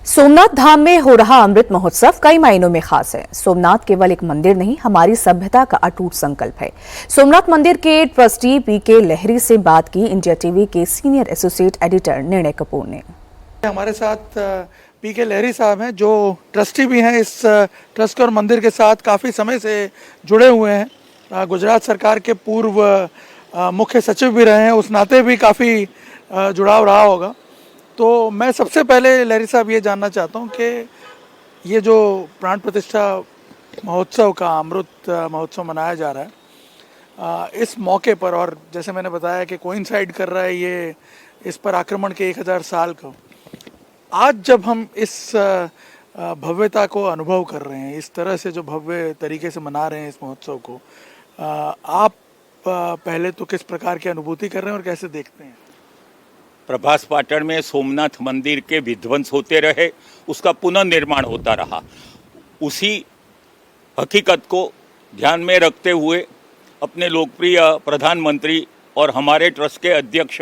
सोमनाथ धाम में हो रहा अमृत महोत्सव कई मायनों में खास है। सोमनाथ केवल एक मंदिर नहीं, हमारी सभ्यता का अटूट संकल्प है। सोमनाथ मंदिर के ट्रस्टी पीके लहरी से बात की इंडिया टीवी के सीनियर एसोसिएट एडिटर निर्णय कपूर ने। हमारे साथ पीके लहरी साहब हैं, जो ट्रस्टी भी हैं इस ट्रस्ट और मंदिर के साथ काफ़ी समय से जुड़े हुए हैं। गुजरात सरकार के पूर्व मुख्य सचिव भी रहे हैं, उस नाते भी काफ़ी जुड़ाव रहा होगा। तो मैं सबसे पहले लहरी साहब ये जानना चाहता हूँ कि ये जो प्राण प्रतिष्ठा महोत्सव का अमृत महोत्सव मनाया जा रहा है, इस मौके पर, और जैसे मैंने बताया कि कोइंसाइड कर रहा है ये इस पर आक्रमण के 1000 साल का, आज जब हम इस भव्यता को अनुभव कर रहे हैं, इस तरह से जो भव्य तरीके से मना रहे हैं इस महोत्सव को, आप पहले तो किस प्रकार की अनुभूति कर रहे हैं और कैसे देखते हैं? प्रभास पाटण में सोमनाथ मंदिर के विध्वंस होते रहे, उसका पुनर्निर्माण होता रहा। उसी हकीकत को ध्यान में रखते हुए अपने लोकप्रिय प्रधानमंत्री और हमारे ट्रस्ट के अध्यक्ष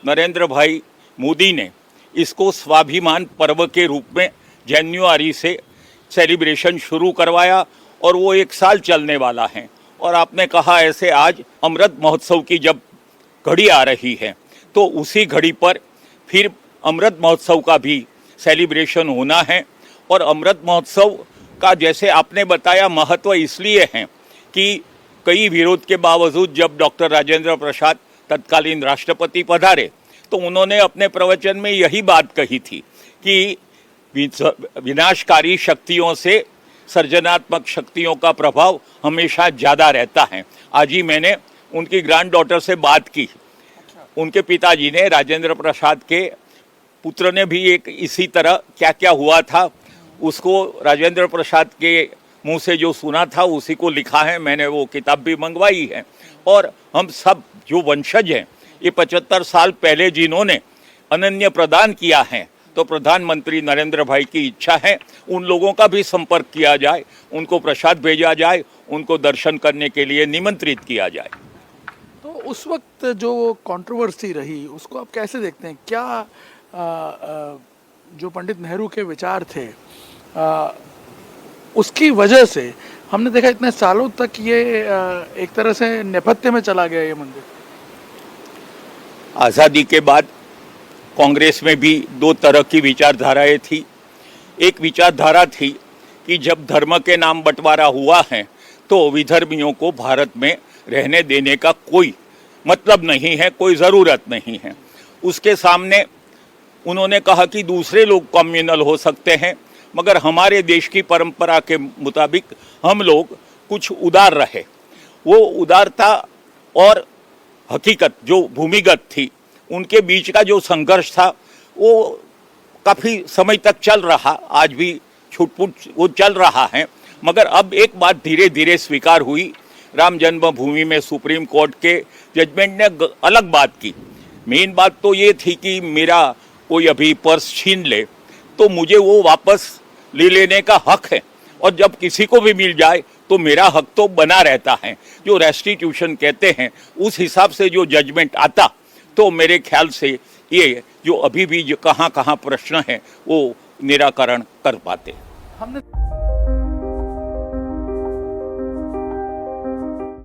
नरेंद्र भाई मोदी ने इसको स्वाभिमान पर्व के रूप में जनवरी से सेलिब्रेशन शुरू करवाया और वो 1 साल चलने वाला है। और आपने कहा ऐसे आज अमृत महोत्सव की जब घड़ी आ रही है तो उसी घड़ी पर फिर अमृत महोत्सव का भी सेलिब्रेशन होना है। और अमृत महोत्सव का जैसे आपने बताया महत्व इसलिए है कि कई विरोध के बावजूद जब डॉक्टर राजेंद्र प्रसाद तत्कालीन राष्ट्रपति पधारे तो उन्होंने अपने प्रवचन में यही बात कही थी कि विनाशकारी शक्तियों से सृजनात्मक शक्तियों का प्रभाव हमेशा ज़्यादा रहता है। आज ही मैंने उनकी ग्रैंड डॉटर से बात की। उनके पिताजी ने, राजेंद्र प्रसाद के पुत्र ने भी एक इसी तरह क्या क्या हुआ था उसको राजेंद्र प्रसाद के मुंह से जो सुना था उसी को लिखा है। मैंने वो किताब भी मंगवाई है। और हम सब जो वंशज हैं, ये 75 साल पहले जिन्होंने अनन्य प्रदान किया है, तो प्रधानमंत्री नरेंद्र भाई की इच्छा है उन लोगों का भी संपर्क किया जाए, उनको प्रसाद भेजा जाए, उनको दर्शन करने के लिए निमंत्रित किया जाए। तो उस वक्त जो कंट्रोवर्सी रही उसको आप कैसे देखते हैं? क्या जो पंडित नेहरू के विचार थे उसकी वजह से हमने देखा इतने सालों तक ये एक तरह से नेपथ्य में चला गया ये मंदिर। आज़ादी के बाद कांग्रेस में भी 2 तरह की विचारधाराएं थी। एक विचारधारा थी कि जब धर्म के नाम बंटवारा हुआ है तो विधर्मियों को भारत में रहने देने का कोई मतलब नहीं है, कोई ज़रूरत नहीं है। उसके सामने उन्होंने कहा कि दूसरे लोग कम्युनल हो सकते हैं मगर हमारे देश की परंपरा के मुताबिक हम लोग कुछ उदार रहे। वो उदारता और हकीकत जो भूमिगत थी, उनके बीच का जो संघर्ष था वो काफ़ी समय तक चल रहा, आज भी छुटपुट वो चल रहा है। मगर अब एक बात धीरे धीरे स्वीकार हुई। राम जन्मभूमि में सुप्रीम कोर्ट के जजमेंट ने अलग बात की। मेन बात तो ये थी कि मेरा कोई अभी पर्स छीन ले तो मुझे वो वापस ले लेने का हक है, और जब किसी को भी मिल जाए तो मेरा हक तो बना रहता है। जो रेस्टिट्यूशन कहते हैं उस हिसाब से जो जजमेंट आता तो मेरे ख्याल से ये जो अभी भी जो कहाँ प्रश्न है वो निराकरण कर पाते। हमने